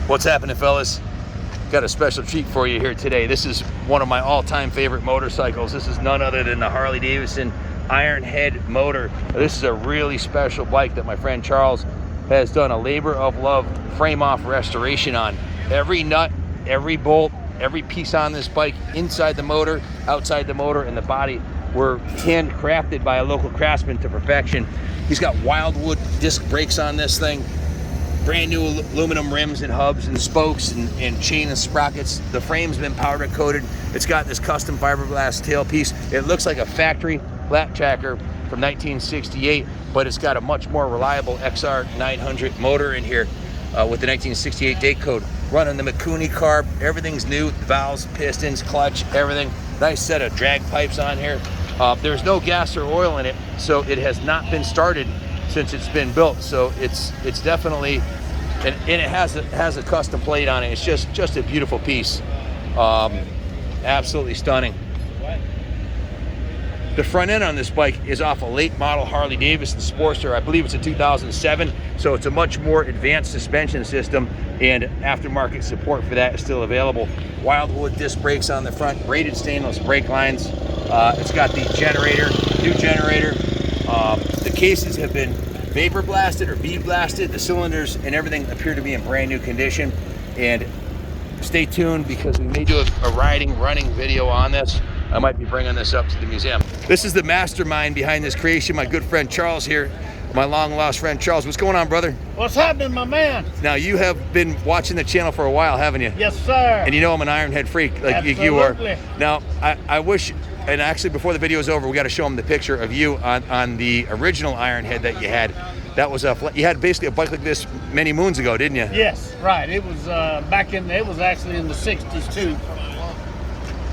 What's happening, fellas? Got a special treat for you here today. This is one of my all-time favorite motorcycles. This is none other than the Harley Davidson Iron Head motor. This is a really special bike that my friend Charles has done a labor of love frame-off restoration on. Every nut, every bolt, every piece on this bike, inside the motor, outside the motor, and the body, were handcrafted by a local craftsman to perfection. He's got wildwood disc brakes on this thing. Brand new aluminum rims and hubs and spokes and chain and sprockets. The frame's been powder coated. It's got this custom fiberglass tailpiece. It looks like a factory flat tracker from 1968, but it's got a much more reliable XR900 motor in here with the 1968 date code. Running the Mikuni carb. Everything's new. Valves, pistons, clutch, everything. Nice set of drag pipes on here. There's no gas or oil in it, so it has not been started since it's been built. So it's definitely, and it has a custom plate on it. It's just a beautiful piece. Absolutely stunning. The front end on this bike is off a late model Harley Davidson Sportster. I believe it's a 2007, so it's a much more advanced suspension system, and aftermarket support for that is still available. Wildwood disc brakes on the front, braided stainless brake lines. It's got the generator, new generator. The cases have been vapor blasted or bead blasted. The cylinders and everything appear to be in brand new condition. And stay tuned, because we may do a running video on this. I might be bringing this up to the museum. This is the mastermind behind this creation, my good friend Charles here, my long lost friend Charles. What's going on, brother? What's happening, my man? Now, you have been watching the channel for a while, haven't you? Yes, sir. And you know I'm an Iron Head freak like you are. Now, I wish, and actually before the video is over, we got to show them the picture of you on the original Iron Head that you had. That was you had basically a bike like this many moons ago, didn't you? Yes, right. It was it was actually in the 60s too.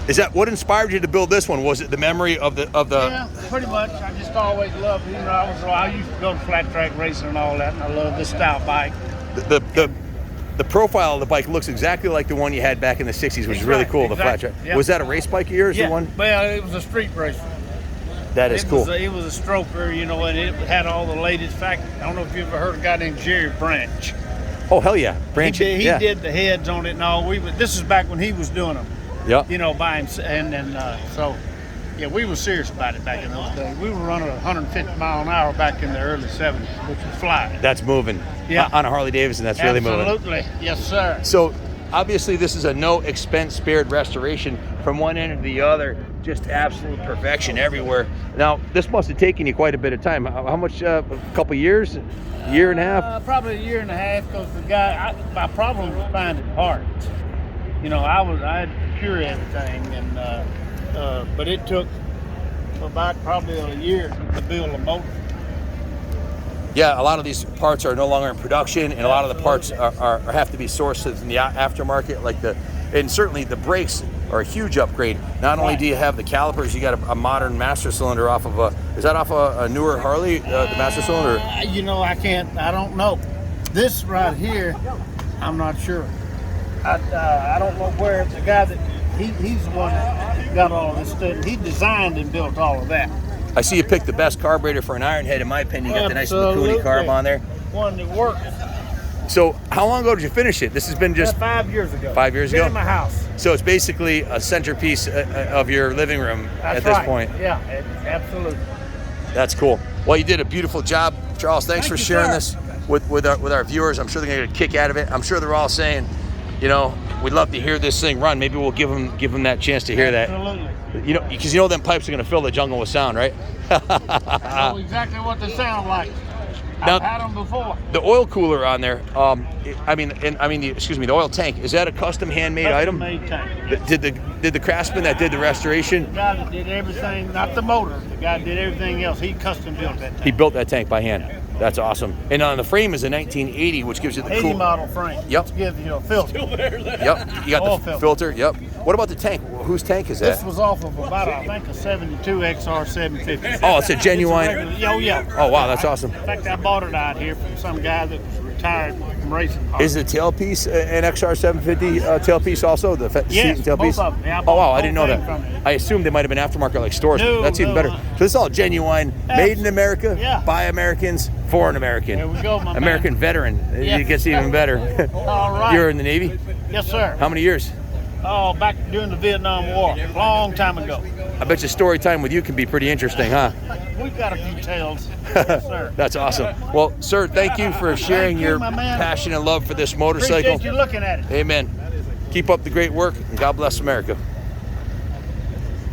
Is that what inspired you to build this one? Was it the memory of the? Yeah, pretty much. I just always loved, I used to go to flat track racing and all that, and I love this style bike. The profile of the bike looks exactly like the one you had back in the 60s, which is really cool, the flat track. Yep. Was that a race bike of yours, the one? Well, it was a street racer. That is cool. It was a stroker, and it had all the latest I don't know if you ever heard of a guy named Jerry Branch. Oh, hell yeah. Branch. He did the heads on it and all. This is back when he was doing them. Yeah. By him, and then so, yeah, we were serious about it back in those days. We were running 150 mile an hour back in the early 70s, which was flying. That's moving. Yeah. On a Harley Davidson, that's really moving. Absolutely. Yes, sir. So, obviously, this is a no expense spared restoration from one end to the other. Just absolute perfection everywhere. Now, this must have taken you quite a bit of time. How much? A couple years? Year and a half? Probably a year and a half, because the guy, my problem was finding parts. I had to procure everything, and but it took about probably a year to build a motor. Yeah, a lot of these parts are no longer in production, and a lot of the parts are have to be sourced in the aftermarket. And certainly the brakes are a huge upgrade. Not only do you have the calipers, you got a modern master cylinder off of is that off a newer Harley, the master cylinder? I don't know. This right here, I'm not sure. I don't know where the guy that he's the one that got all of this stuff. He designed and built all of that. I see you picked the best carburetor for an Iron Head, in my opinion. You got the nice Mikuni carb on there. One that works. So how long ago did you finish it? This has been just 5 years ago. 5 years ago? In my house. So it's basically a centerpiece of your living room at this point. Yeah, absolutely. That's cool. Well, you did a beautiful job, Charles. Thanks for sharing this with our viewers. I'm sure they're going to get a kick out of it. I'm sure they're all saying, we'd love to hear this thing run. Maybe we'll give them that chance to hear that. Absolutely. Because them pipes are going to fill the jungle with sound, right? I know exactly what they sound like. I've had them before. The oil cooler on there, the oil tank, is that a custom handmade item? Custom-made tank. Did the craftsman that did the restoration? The guy that did everything, not the motor, the guy that did everything else, he custom built that tank. He built that tank by hand. That's awesome. And on the frame is a 1980, which gives you the 80 cool model frame. Yep. Which gives you a filter. Yep. You got the filter. Yep. What about the tank? Whose tank is that? This was off of about, I think, a 72 XR750. Oh, it's a genuine. Yeah. Oh, wow, that's awesome. In fact, I bought it out here from some guy that was retired. retired from racing cars. Is the tailpiece an XR750 tailpiece also? The seat Yes, and tailpiece? both of them. Yeah, Oh, wow, I both didn't know things from that. it. I assumed they might have been aftermarket like stores. No, That's even no, better. So this is all genuine, made in America, Yeah. by Americans, for an American. There we go, my American man. veteran. Yes. It gets even better. All right. You were in the Navy? Yes, sir. How many years? Oh, back during the Vietnam War, long time ago. I bet your story time with you can be pretty interesting, huh? We've got a few tales. Yes, sir. That's awesome. Well, sir, thank you for sharing Thank you, your my man. passion and love for this motorcycle. Appreciate you looking at it. Amen. Keep up the great work, and God bless America.